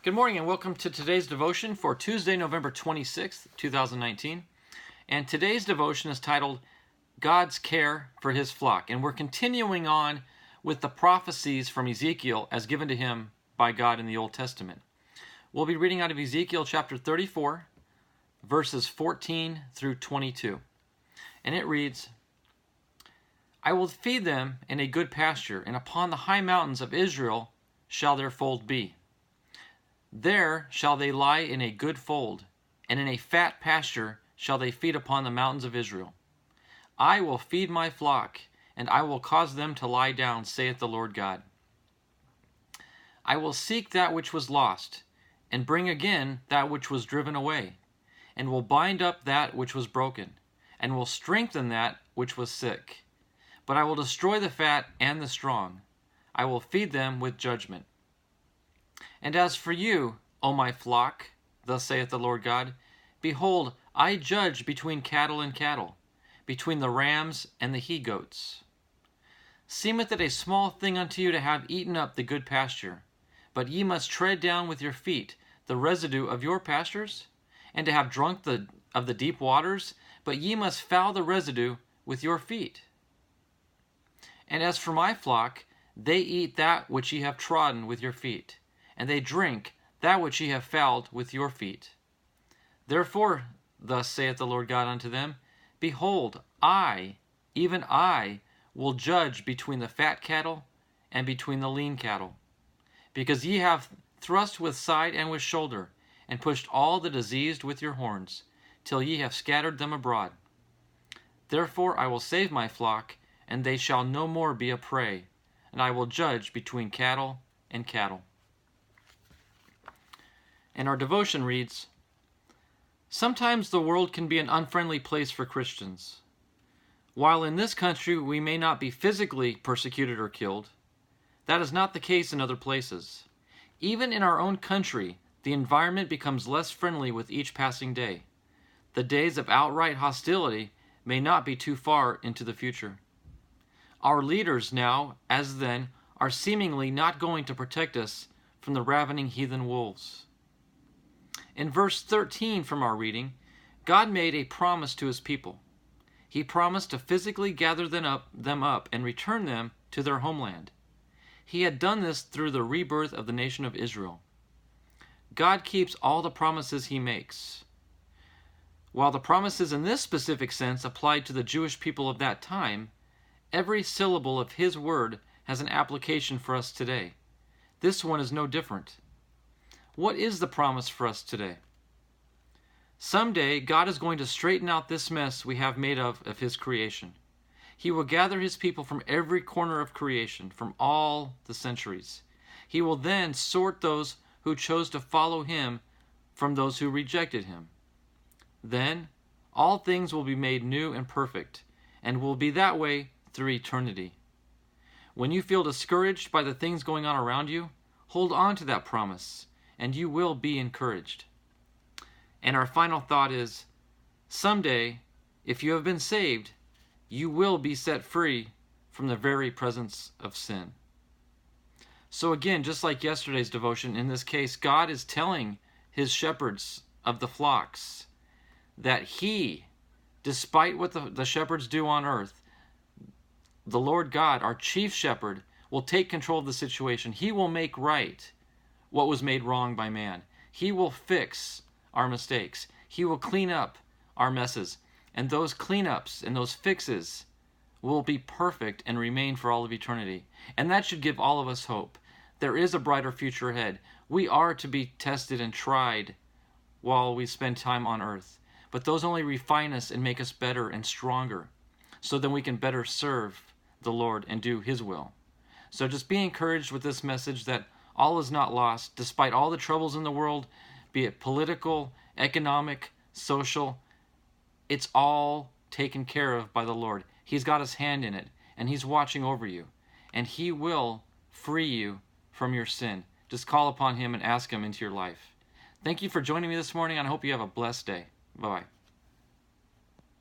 Good morning and welcome to today's devotion for Tuesday, November 26th, 2019. And today's devotion is titled, God's Care for His Flock. And we're continuing on with the prophecies from Ezekiel as given to him by God in the Old Testament. We'll be reading out of Ezekiel chapter 34, verses 14 through 22. And it reads, I will feed them in a good pasture, and upon the high mountains of Israel shall their fold be. There shall they lie in a good fold, and in a fat pasture shall they feed upon the mountains of Israel. I will feed my flock, and I will cause them to lie down, saith the Lord God. I will seek that which was lost, and bring again that which was driven away, and will bind up that which was broken, and will strengthen that which was sick. But I will destroy the fat and the strong. I will feed them with judgment. And as for you, O my flock, thus saith the Lord God, behold, I judge between cattle and cattle, between the rams and the he-goats. Seemeth it a small thing unto you to have eaten up the good pasture, but ye must tread down with your feet the residue of your pastures, and to have drunk of the deep waters, but ye must foul the residue with your feet. And as for my flock, they eat that which ye have trodden with your feet, and they drink that which ye have fouled with your feet. Therefore, thus saith the Lord God unto them, behold, I, even I, will judge between the fat cattle and between the lean cattle, because ye have thrust with side and with shoulder, and pushed all the diseased with your horns, till ye have scattered them abroad. Therefore I will save my flock, and they shall no more be a prey, and I will judge between cattle and cattle. And our devotion reads, sometimes the world can be an unfriendly place for Christians. While in this country we may not be physically persecuted or killed, that is not the case in other places. Even in our own country, the environment becomes less friendly with each passing day. The days of outright hostility may not be too far into the future. Our leaders now, as then, are seemingly not going to protect us from the ravening heathen wolves. In verse 13 from our reading, God made a promise to his people. He promised to physically gather them up and return them to their homeland. He had done this through the rebirth of the nation of Israel. God keeps all the promises he makes. While the promises in this specific sense applied to the Jewish people of that time, every syllable of his word has an application for us today. This one is no different. What is the promise for us today? Someday, God is going to straighten out this mess we have made of his creation. He will gather his people from every corner of creation, from all the centuries. He will then sort those who chose to follow him from those who rejected him. Then, all things will be made new and perfect, and will be that way through eternity. When you feel discouraged by the things going on around you, hold on to that promise, and you will be encouraged. And our final thought is, someday, if you have been saved, you will be set free from the very presence of sin. So again, just like yesterday's devotion, in this case, God is telling his shepherds of the flocks that he, despite what the shepherds do on earth, the Lord God, our chief shepherd, will take control of the situation. He will make right what was made wrong by man. He will fix our mistakes. He will clean up our messes. And those cleanups and those fixes will be perfect and remain for all of eternity. And that should give all of us hope. There is a brighter future ahead. We are to be tested and tried while we spend time on earth. But those only refine us and make us better and stronger, so then we can better serve the Lord and do his will. So just be encouraged with this message that all is not lost, despite all the troubles in the world, be it political, economic, social. It's all taken care of by the Lord. He's got his hand in it, and he's watching over you. And he will free you from your sin. Just call upon him and ask him into your life. Thank you for joining me this morning, and I hope you have a blessed day. Bye-bye.